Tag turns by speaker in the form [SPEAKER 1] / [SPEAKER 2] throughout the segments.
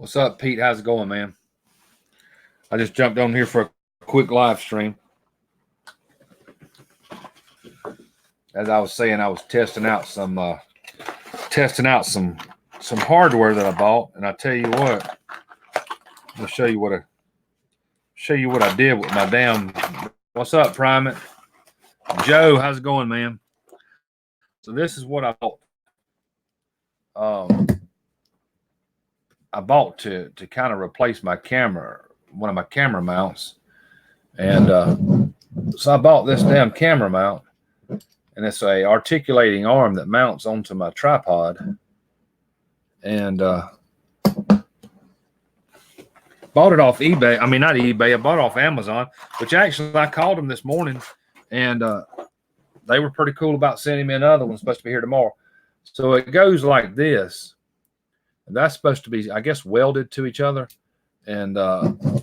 [SPEAKER 1] What's up, Pete? How's it going, man? I just jumped on here for a quick live stream. As I was saying, I was testing out some hardware that I bought, and I tell you what, I'll show you what I did with my damn. What's up, Primate? Joe, how's it going, man? So this is what I bought. I bought to kind of replace my camera, one of my camera mounts. And so I bought this damn camera mount, and it's a articulating arm that mounts onto my tripod. And bought it off eBay. I mean, not eBay. I bought it off Amazon, which actually I called them this morning, and they were pretty cool about sending me another one. Supposed to be here tomorrow. So it goes like this. That's supposed to be, I guess, welded to each other, and the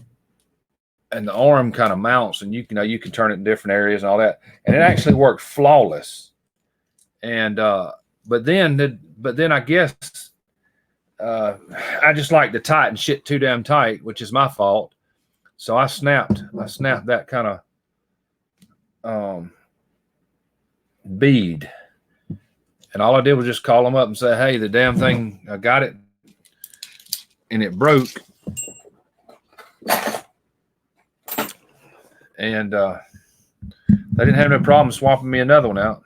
[SPEAKER 1] arm kind of mounts, and you can turn it in different areas and all that, and it actually worked flawless. And but then I guess I just like to tighten shit too damn tight, which is my fault. So I snapped that kind of bead, and all I did was just call them up and say, hey, the damn thing, I got it, and it broke. And they didn't have no problem swapping me another one out.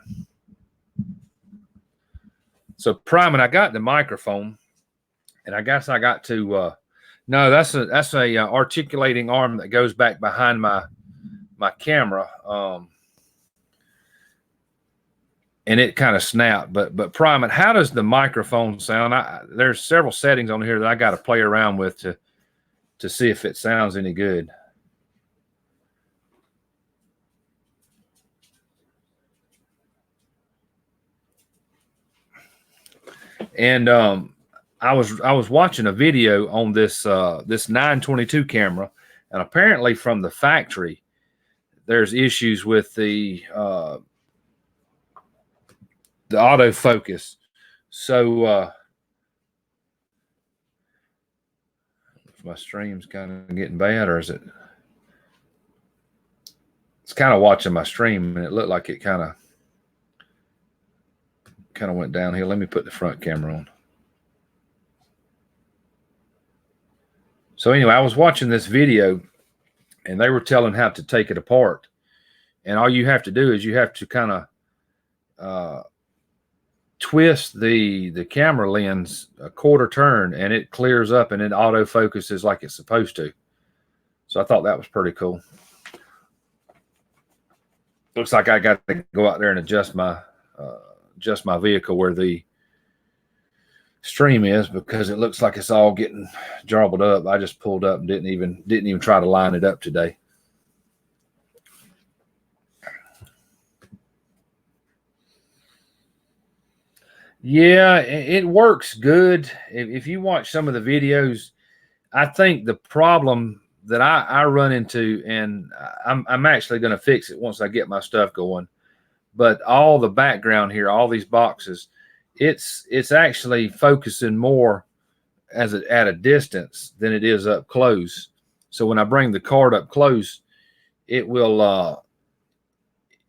[SPEAKER 1] So priming, I got the microphone, and I guess I got to no, that's a articulating arm that goes back behind my camera, and it kind of snapped. But priming, how does the microphone sound? There's several settings on here that I got to play around with to see if it sounds any good. And I was watching a video on this 922 camera, and apparently from the factory, there's issues with the autofocus. So if my stream's kind of getting bad, or is it? It's kind of watching my stream, and it looked like it kind of went downhill. Let me put the front camera on. So anyway, I was watching this video, and they were telling how to take it apart. And all you have to do is you have to kind of twist the camera lens a quarter turn, and it clears up and it autofocuses like it's supposed to. So I thought that was pretty cool. Looks like I got to go out there and adjust my vehicle where the stream is, because it looks like it's all getting jarbled up. I just pulled up and didn't even try to line it up today. Yeah, it works good. If you watch some of the videos, I think the problem that I run into, and I'm actually going to fix it once I get my stuff going, but all the background here, all these boxes, it's actually focusing more at a distance than it is up close. So when I bring the card up close, it will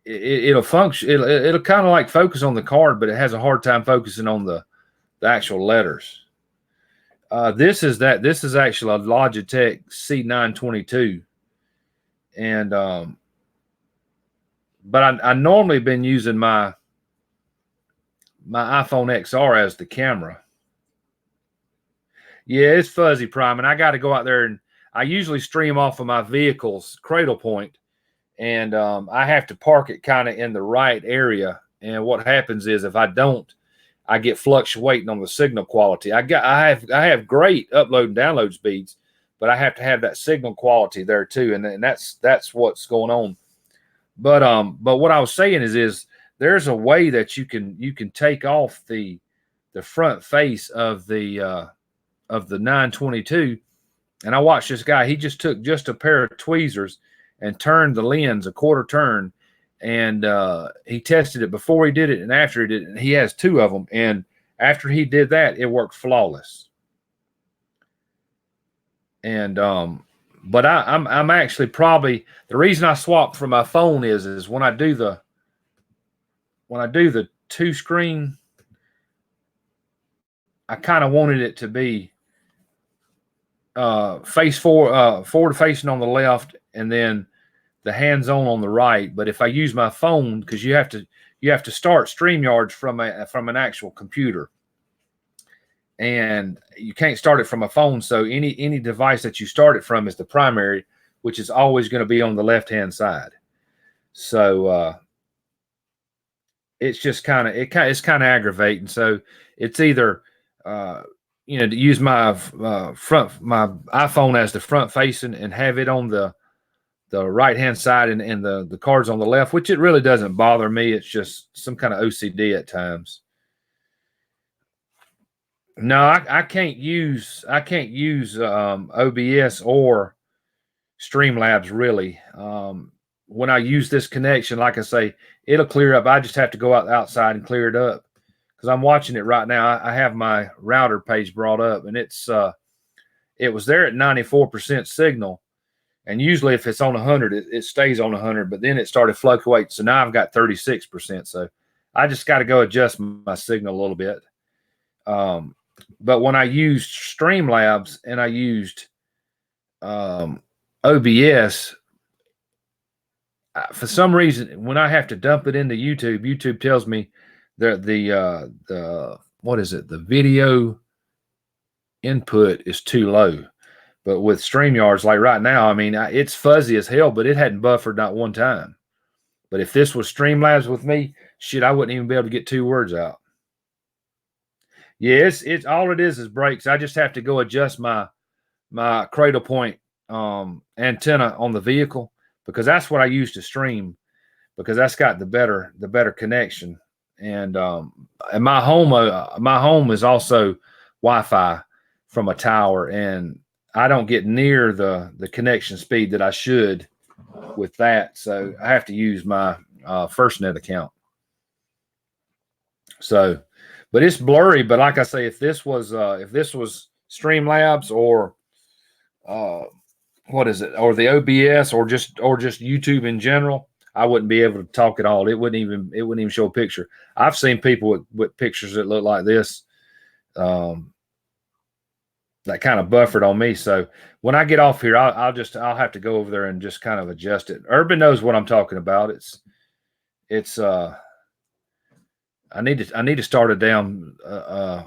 [SPEAKER 1] it'll function. It'll kind of like focus on the card, but it has a hard time focusing on the actual letters. This is actually a Logitech C922, and but I normally been using my iPhone XR as the camera. Yeah, it's fuzzy, Prime, and I got to go out there, and I usually stream off of my vehicle's cradle point, and I have to park it kind of in the right area. And what happens is, if I don't, I get fluctuating on the signal quality. I have great upload and download speeds, but I have to have that signal quality there too, and that's what's going on. But what I was saying is there's a way that you can take off the front face of the 922. And I watched this guy. He just took just a pair of tweezers and turned the lens a quarter turn, and he tested it before he did it and after he did it. And he has two of them, and after he did that, it worked flawless. And but I'm actually probably the reason I swapped from my phone is when I do the two screen, I kind of wanted it to be face forward facing on the left, and then the hands on the right. But if I use my phone, because you have to start StreamYards from an actual computer, and you can't start it from a phone. So any device that you start it from is the primary, which is always going to be on the left hand side. So it's just it's kind of aggravating. So it's either to use my my iPhone as the front facing and have it on the right hand side and the cards on the left, which it really doesn't bother me. It's just some kind of OCD at times. No, I can't use OBS or Streamlabs really. When I use this connection, like I say, it'll clear up. I just have to go outside and clear it up because I'm watching it right now. I have my router page brought up, and it was there at 94% signal, and usually if it's on 100, it stays on 100. But then it started fluctuating, so now I've got 36%. So I just got to go adjust my signal a little bit. But when I used Streamlabs and I used OBS, for some reason, when I have to dump it into YouTube tells me the what is it? The video input is too low. But with StreamYards, like right now, I mean, it's fuzzy as hell, but it hadn't buffered not one time. But if this was Streamlabs with me, shit, I wouldn't even be able to get 2 words out. Yeah, it's all it is breaks. I just have to go adjust my Cradle Point antenna on the vehicle, because that's what I use to stream, because that's got the better connection. And my home is also Wi-Fi from a tower, and I don't get near the connection speed that I should with that. So I have to use my FirstNet account. So, but it's blurry. But like I say, if this was Streamlabs or what is it, or the OBS, or just YouTube in general, I wouldn't be able to talk at all. It wouldn't even show a picture. I've seen people with pictures that look like this, that kind of buffered on me. So when I get off here, I'll have to go over there and just kind of adjust it. Urban knows what I'm talking about. It's I need to start a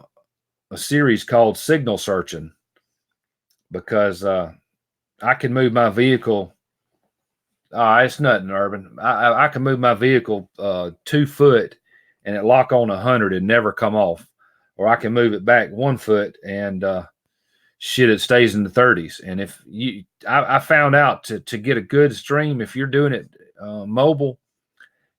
[SPEAKER 1] series called Signal Searching, because I can move my vehicle. It's nothing, Urban. I can move my vehicle 2 foot and it lock on 100 and never come off, or I can move it back 1 foot and shit, it stays in the 30s. And if I found out to get a good stream, if you're doing it mobile,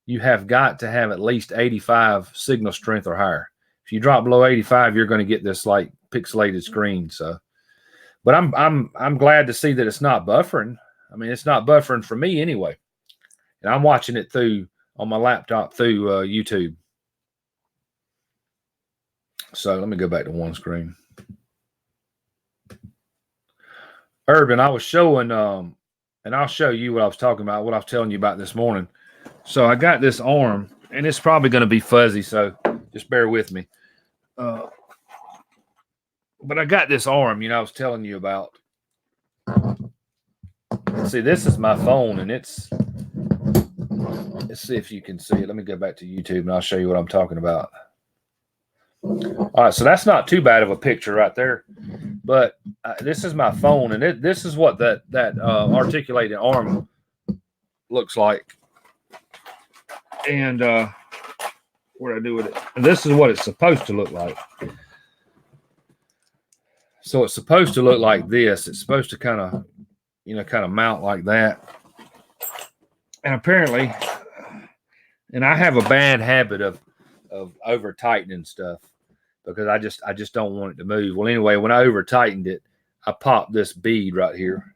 [SPEAKER 1] you have got to have at least 85 signal strength or higher. If you drop below 85, you're going to get this like pixelated screen. So, but I'm glad to see that it's not buffering. I mean, it's not buffering for me anyway, and I'm watching it on my laptop through YouTube. So let me go back to one screen. Urban, I was showing, and I'll show you what I was talking about, what I was telling you about this morning. So I got this arm, and it's probably going to be fuzzy, so just bear with me. But I got this arm, I was telling you about. See, this is my phone, and let's see if you can see it. Let me go back to YouTube, and I'll show you what I'm talking about. All right, so that's not too bad of a picture right there, but this is my phone, and this is what that articulated arm looks like. And what do I do with it? And this is what it's supposed to look like. So it's supposed to look like this. It's supposed to kind of mount like that. And apparently, and I have a bad habit of over tightening stuff, because I just don't want it to move. Well, anyway, when I over tightened it, I popped this bead right here.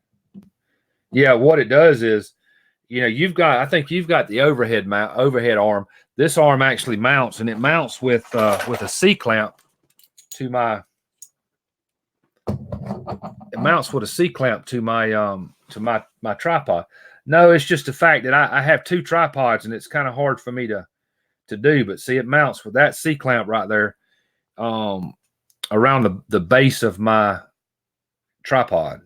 [SPEAKER 1] Yeah, what it does is, I think you've got the overhead arm. This arm actually mounts, and it mounts with a C clamp to my. It mounts with a C-clamp to my tripod. No, it's just the fact that I have 2 tripods and it's kind of hard for me to do. But see, it mounts with that C-clamp right there around the base of my tripod.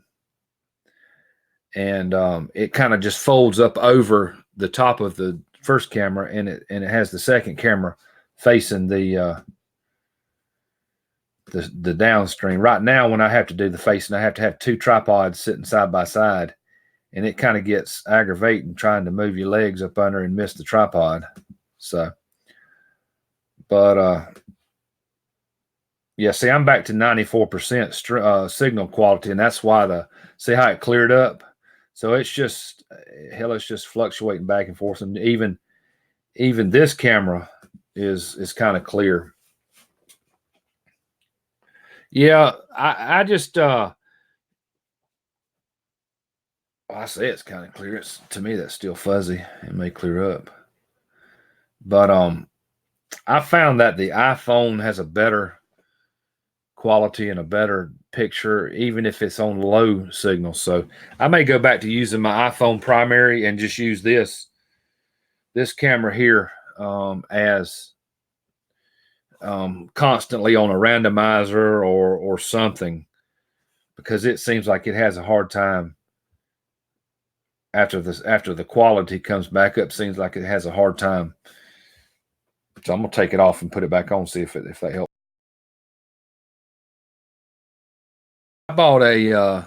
[SPEAKER 1] And it kind of just folds up over the top of the first camera, and it has the second camera facing the downstream. Right now, when I have to do the facing, I have to have 2 tripods sitting side by side, and it kind of gets aggravating trying to move your legs up under and miss the tripod. So, but yeah, see, I'm back to 94% signal quality, and that's why see how it cleared up. So it's just fluctuating back and forth, and even this camera is kind of clear. Yeah, I just I say it's kind of clear. To me, that's still fuzzy. It may clear up, but I found that the iPhone has a better quality and a better picture, even if it's on low signal. So I may go back to using my iPhone primary and just use this camera here as constantly on a randomizer or something, because it seems like it has a hard time after the quality comes back up. Seems like it has a hard time. So I'm gonna take it off and put it back on, see if that helps. I bought a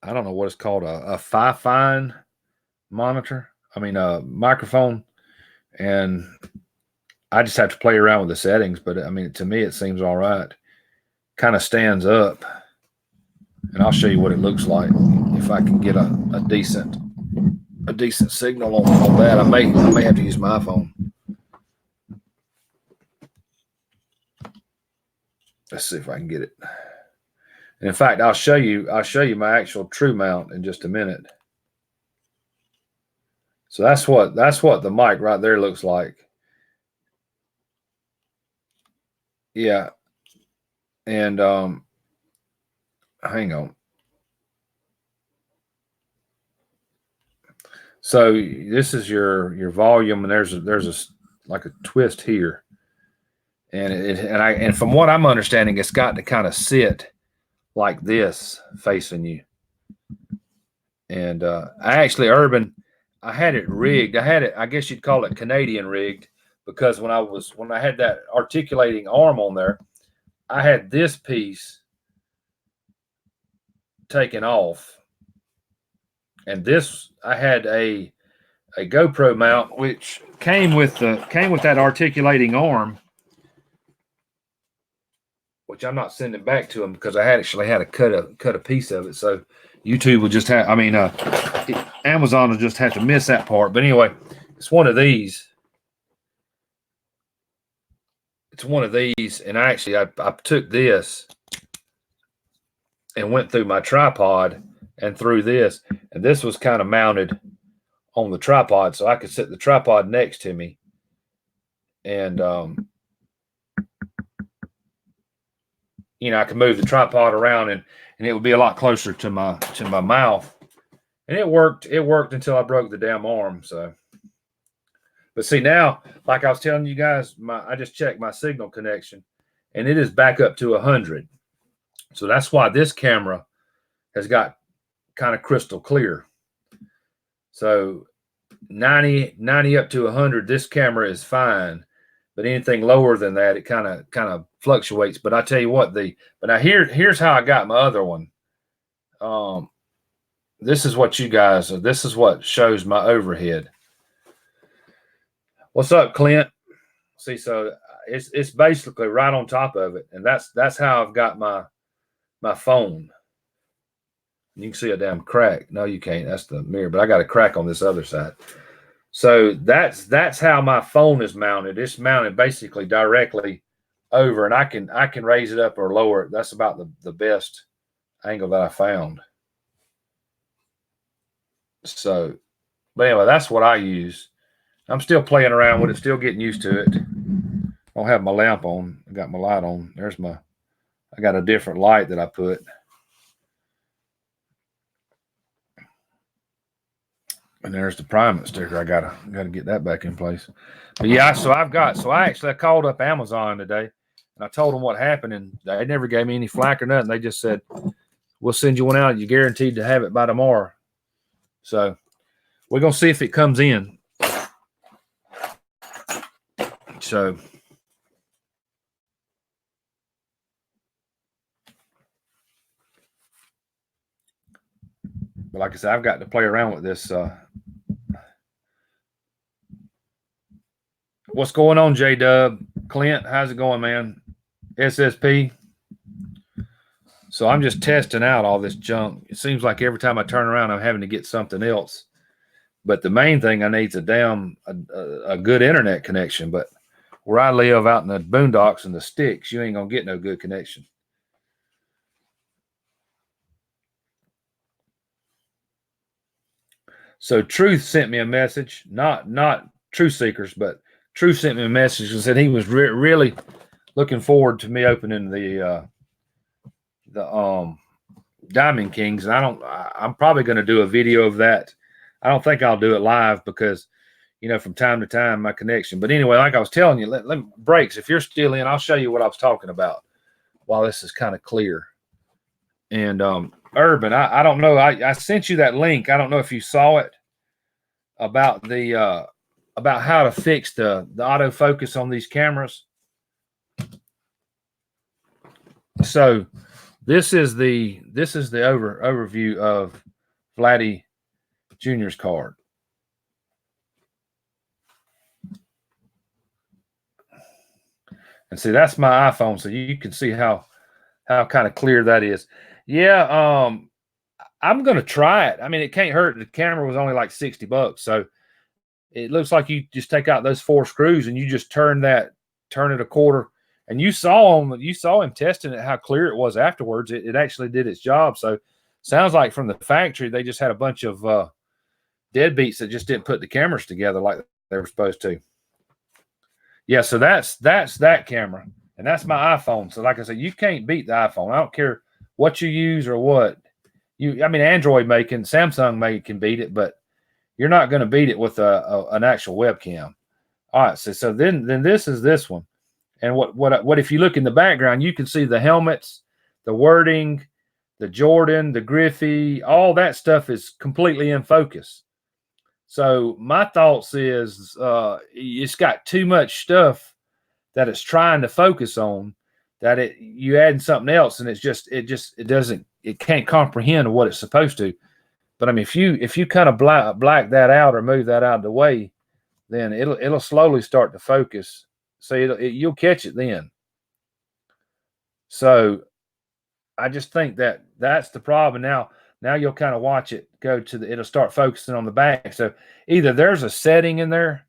[SPEAKER 1] I don't know what it's called, a Fifine monitor. I mean a microphone, and I just have to play around with the settings, but I mean, to me, it seems all right. Kind of stands up, and I'll show you what it looks like if I can get a decent signal on that. I may have to use my iPhone. Let's see if I can get it. And in fact, I'll show you my actual true mount in just a minute. So that's what the mic right there looks like. Yeah. And hang on. So this is your volume, and there's a like a twist here. And from what I'm understanding, it's got to kind of sit like this facing you. And I actually, Urban, I had it rigged. I had it, I guess you'd call it Canadian rigged, because when I had that articulating arm on there, I had this piece taken off. And this, I had a GoPro mount which came with that articulating arm, which I'm not sending back to them because I actually had to cut a piece of it. So YouTube would just have, Amazon will just have to miss that part. But anyway, it's one of these. It's one of these, and I took this and went through my tripod and through this, and this was kind of mounted on the tripod, so I could set the tripod next to me, and I could move the tripod around, and it would be a lot closer to my mouth, and it worked. It worked until I broke the damn arm. So, but see now, like I was telling you guys, I just checked my signal connection, and it is back up to 100. So that's why this camera has got kind of crystal clear. So 90 up to 100, this camera is fine. But anything lower than that, it kind of fluctuates. But I tell you what, but now here's how I got my other one. This is what this is what shows my overhead. What's up, Clint? See, so it's basically right on top of it, and that's how I've got my phone. You can see a damn crack. No, you can't. That's the mirror, but I got a crack on this other side. So that's how my phone is mounted. It's mounted basically directly over, and I can raise it up or lower it. That's about the best angle that I found. So, but anyway, that's what I use. I'm still playing around with it, still getting used to it. I don't have my lamp on. I got my light on. I got a different light that I put. And there's the Primate sticker. I gotta get that back in place. But yeah, I called up Amazon today and I told them what happened, and they never gave me any flack or nothing. They just said, we'll send you one out. You're guaranteed to have it by tomorrow. So we're gonna see if it comes in. So but like I said, I've got to play around with this. What's going on, J Dub? Clint, how's it going, man? SSP. So I'm just testing out all this junk. It seems like every time I turn around, I'm having to get something else. But the main thing I need is a good internet connection. But where I live out in the boondocks and the sticks, you ain't gonna get no good connection. So Truth sent me a message, not Truth Seekers, but Truth sent me a message and said he was really looking forward to me opening the Diamond Kings. And I'm probably going to do a video of that. I don't think I'll do it live because, from time to time my connection. But anyway, like I was telling you, let breaks. If you're still in, I'll show you what I was talking about while this is kind of clear. And Urban, I don't know. I sent you that link. I don't know if you saw it about about how to fix the autofocus on these cameras. So this is the overview of Vladdy Jr.'s card. And see, that's my iPhone, so you can see how kind of clear that is. Yeah, I'm gonna try it. I mean, it can't hurt. The camera was only like $60, so it looks like you just take out those 4 screws and you just turn it a quarter. And you saw him testing it, how clear it was afterwards. It actually did its job. So sounds like from the factory they just had a bunch of deadbeats that just didn't put the cameras together like they were supposed to. Yeah, so that's that camera, and that's my iPhone. So like I said, you can't beat the iPhone. I don't care what you use or what. Android Samsung can beat it, but you're not going to beat it with an actual webcam. All right, so then this is this one. And what if you look in the background, you can see the helmets, the wording, the Jordan, the Griffey, all that stuff is completely in focus. So my thoughts is it's got too much stuff that it's trying to focus on, that you add something else and it can't comprehend what it's supposed to. But I mean, if you kind of black that out or move that out of the way, then it'll slowly start to focus. So you'll catch it then. So I just think that's the problem. Now you'll kind of watch it go to it'll start focusing on the back. So either there's a setting in there,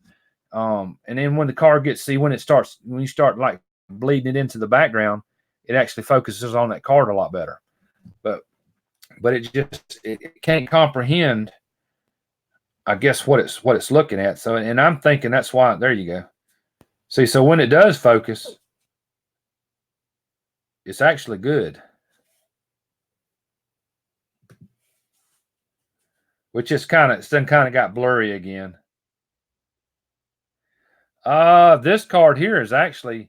[SPEAKER 1] and then when the car when you start like bleeding it into the background, it actually focuses on that card a lot better. But it can't comprehend, I guess, what it's looking at. So, and I'm thinking that's why. There you go. See, so when it does focus, it's actually good. Which is kind of got blurry again. This card here is actually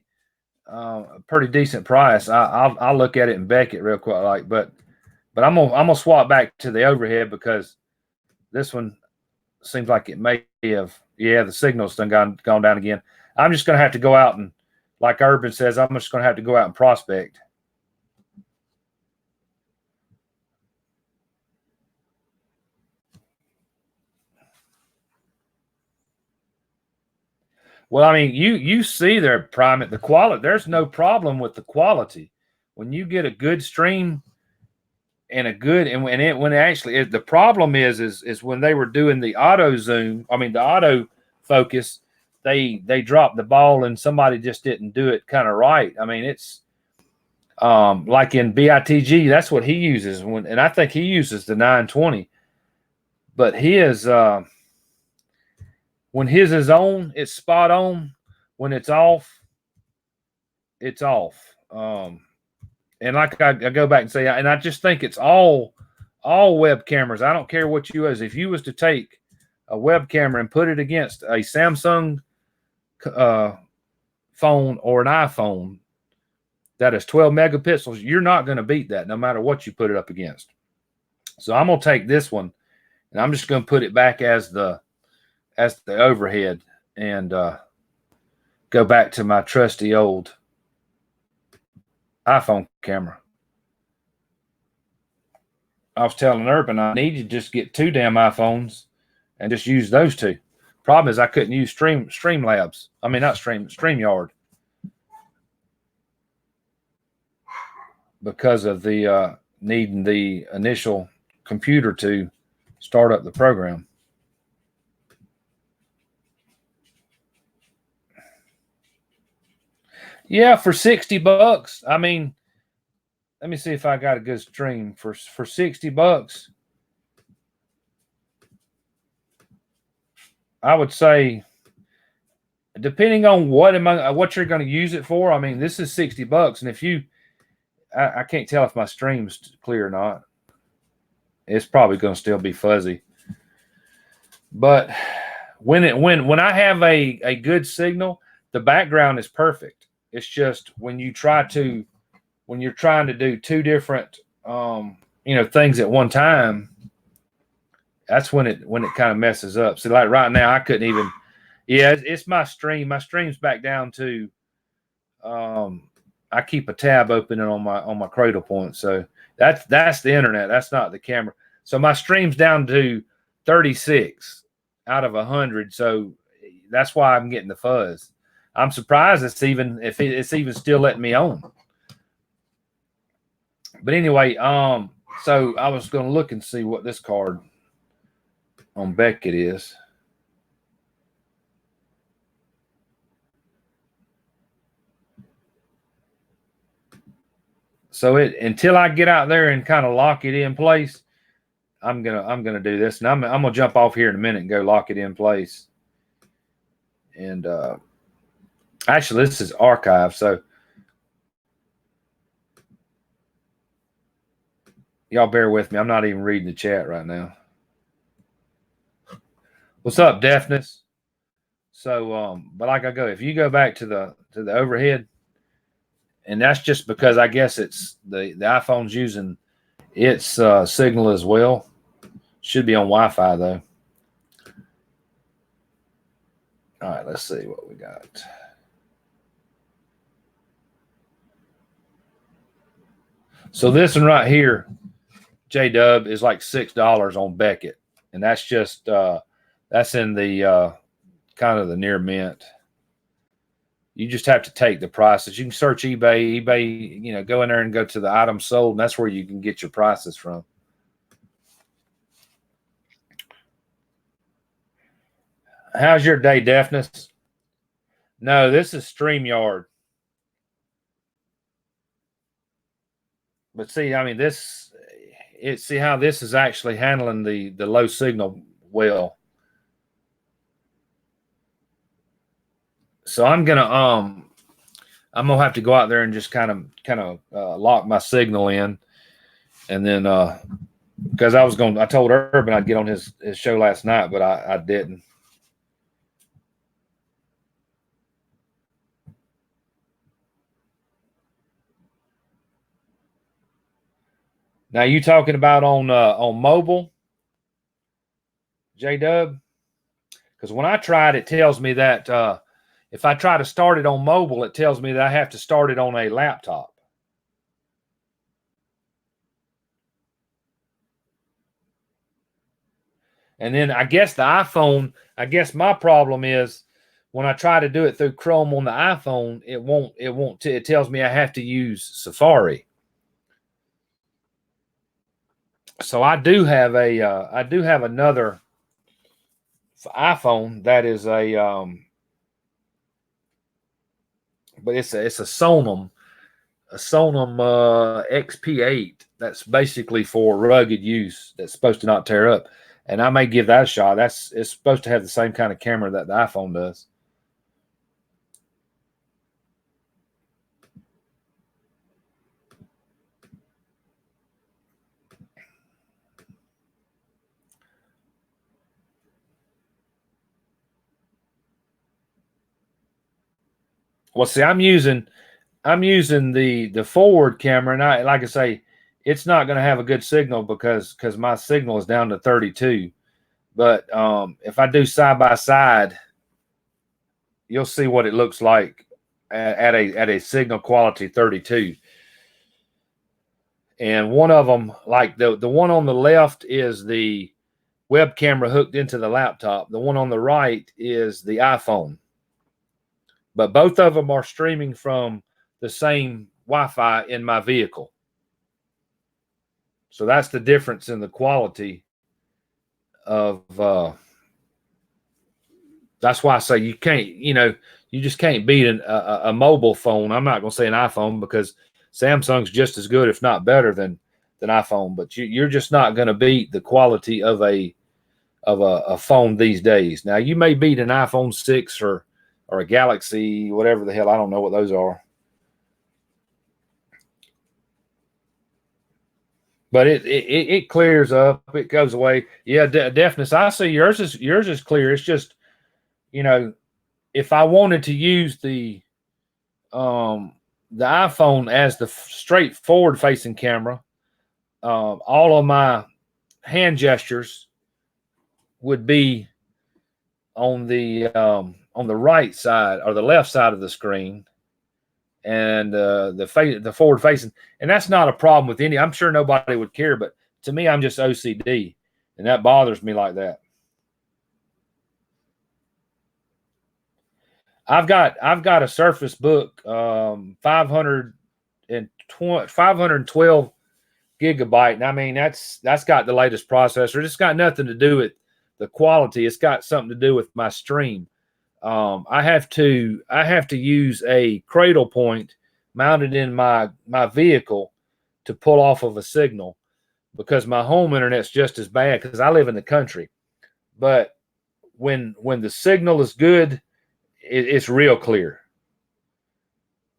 [SPEAKER 1] a pretty decent price. I'll look at it and back it real quick, but I'm gonna swap back to the overhead because this one seems like it may have, the signal's done gone down again. I'm just gonna have to go out and, like Urban says, I'm just gonna have to go out and prospect. Well, I mean, you see their Primate, the quality. There's no problem with the quality when you get a good stream and a good the problem is when they were doing the auto zoom. I mean, the auto focus, they dropped the ball and somebody just didn't do it kind of right. I mean, it's like in BITG, that's what he uses and I think he uses the 920, but his when his is on, it's spot on. When it's off, it's off. And like I go back and say, and I just think it's all web cameras. I don't care what you use. If you was to take a web camera and put it against a Samsung phone or an iPhone that is 12 megapixels, you're not going to beat that no matter what you put it up against. So I'm going to take this one and I'm just going to put it back as the overhead and go back to my trusty old iPhone camera. I was telling Urban I need to just get 2 damn iPhones and just use those 2. Problem is I couldn't use Streamlabs. I mean, not StreamYard. Because of the needing the initial computer to start up the program. Yeah, for $60. I mean, let me see if I got a good stream for $60. I would say, depending on what you're going to use it for. I mean, this is $60, and if you, I can't tell if my stream's clear or not. It's probably going to still be fuzzy. But when I have a good signal, the background is perfect. It's just when you're trying to do 2 different things at one time, that's when it kind of messes up. So like right now I couldn't even, it's my stream. My stream's back down to I keep a tab open on my Cradlepoint. So that's the internet. That's not the camera. So my stream's down to 36 out of 100. So that's why I'm getting the fuzz. I'm surprised it's even still letting me on. But anyway, so I was going to look and see what this card on Beckett is. So until I get out there and kind of lock it in place, I'm gonna do this, and I'm gonna jump off here in a minute and go lock it in place. And actually, this is archive, so y'all bear with me. I'm not even reading the chat right now. What's up, Deafness? So, but like I go, if you go back to the overhead, and that's just because I guess it's the iPhone's using its signal as well. Should be on Wi-Fi though. All right, let's see what we got. So this one right here, J-Dub, is like $6 on Beckett, and that's just that's in the kind of the near mint. You just have to take the prices. You can search eBay, go in there and go to the items sold, and that's where you can get your prices from. How's your day, Deafness? No, this is StreamYard. But see, I mean, see how this is actually handling the low signal well. So I'm gonna have to go out there and just kind of lock my signal in, and then because I told Urban I'd get on his show last night, but I didn't. Now you talking about on mobile, J-Dub? Because when I tried, it tells me that if I try to start it on mobile, it tells me that I have to start it on a laptop. And then I guess the iPhone, my problem is when I try to do it through Chrome on the iPhone, it tells me I have to use Safari. So I do have another iPhone that is but it's a Sonom XP8 that's basically for rugged use. That's supposed to not tear up, and I may give that a shot. It's supposed to have the same kind of camera that the iPhone does. Well, see, I'm using the forward camera, and like I say, it's not going to have a good signal because my signal is down to 32. But if I do side by side, you'll see what it looks like at a signal quality 32. And one of them, like the one on the left, is the web camera hooked into the laptop. The one on the right is the iPhone. But both of them are streaming from the same Wi-Fi in my vehicle. So that's the difference in the quality of that's why I say you can't, you just can't beat a mobile phone. I'm not going to say an iPhone because Samsung's just as good, if not better than iPhone, but you're just not going to beat the quality of a phone these days. Now you may beat an iPhone 6 or a Galaxy, whatever the hell, I don't know what those are. But it clears up, it goes away. Yeah, deafness. I see yours is clear. It's just, if I wanted to use the iPhone as the straight forward facing camera, all of my hand gestures would be on the right side or the left side of the screen, and the forward facing, and that's not a problem with any. I'm sure nobody would care, but to me, I'm just OCD, and that bothers me like that. I've got a Surface Book, 512 gigabyte, and I mean that's got the latest processor. It's got nothing to do with the quality. It's got something to do with my stream. I have to use a cradle point mounted in my vehicle to pull off of a signal because my home internet's just as bad because I live in the country. But when the signal is good, it's real clear.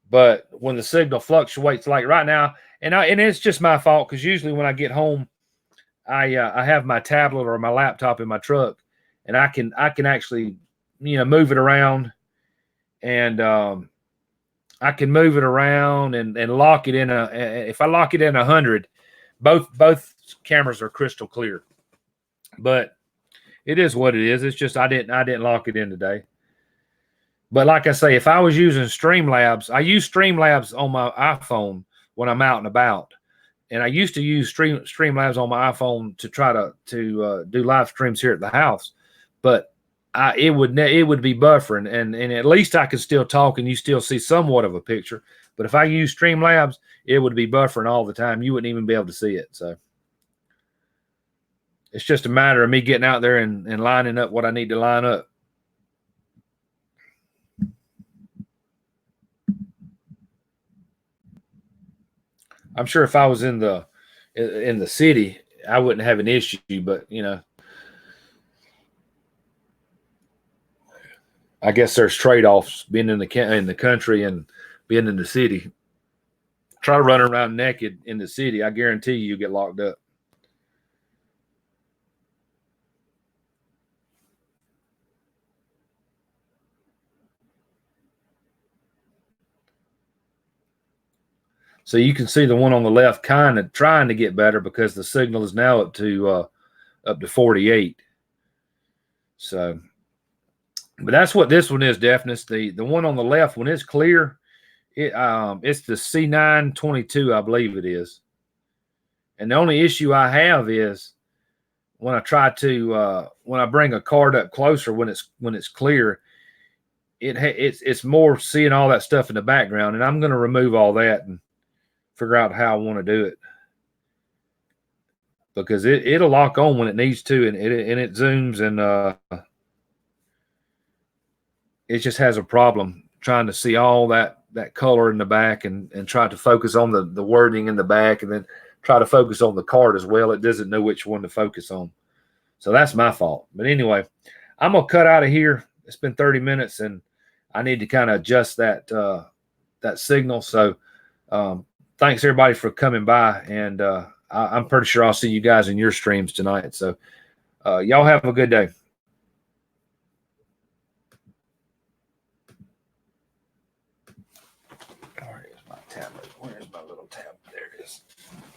[SPEAKER 1] But when the signal fluctuates, like right now, and it's just my fault because usually when I get home, I have my tablet or my laptop in my truck, and I can actually move it around, and I can move it around and lock it in if I lock it in 100, both cameras are crystal clear. But it is what it is. It's just I didn't lock it in today. But like I say, if I was using Streamlabs, I use Streamlabs on my iPhone when I'm out and about. And I used to use Streamlabs on my iPhone to try to do live streams here at the house. But it would be buffering, and at least I could still talk and you still see somewhat of a picture. But if I use Streamlabs, it would be buffering all the time. You wouldn't even be able to see it. So it's just a matter of me getting out there and lining up what I need to line up. I'm sure if I was in the city, I wouldn't have an issue, but I guess there's trade-offs being in the country and being in the city. Try to run around naked in the city, I guarantee you get locked up. So you can see the one on the left kind of trying to get better because the signal is now up to 48. So, but that's what this one is, deafness. The one on the left, when it's clear, it's the C922, I believe it is. And the only issue I have is when I try to when I bring a card up closer when it's clear, it's more seeing all that stuff in the background, and I'm going to remove all that and figure out how I want to do it, because it'll lock on when it needs to, and it zooms, and it just has a problem trying to see all that color in the back and try to focus on the wording in the back, and then try to focus on the card as well. It doesn't know which one to focus on. So that's my fault. But anyway, I'm going to cut out of here. It's been 30 minutes, and I need to kind of adjust that signal. So thanks, everybody, for coming by. And I'm pretty sure I'll see you guys in your streams tonight. So y'all have a good day. is.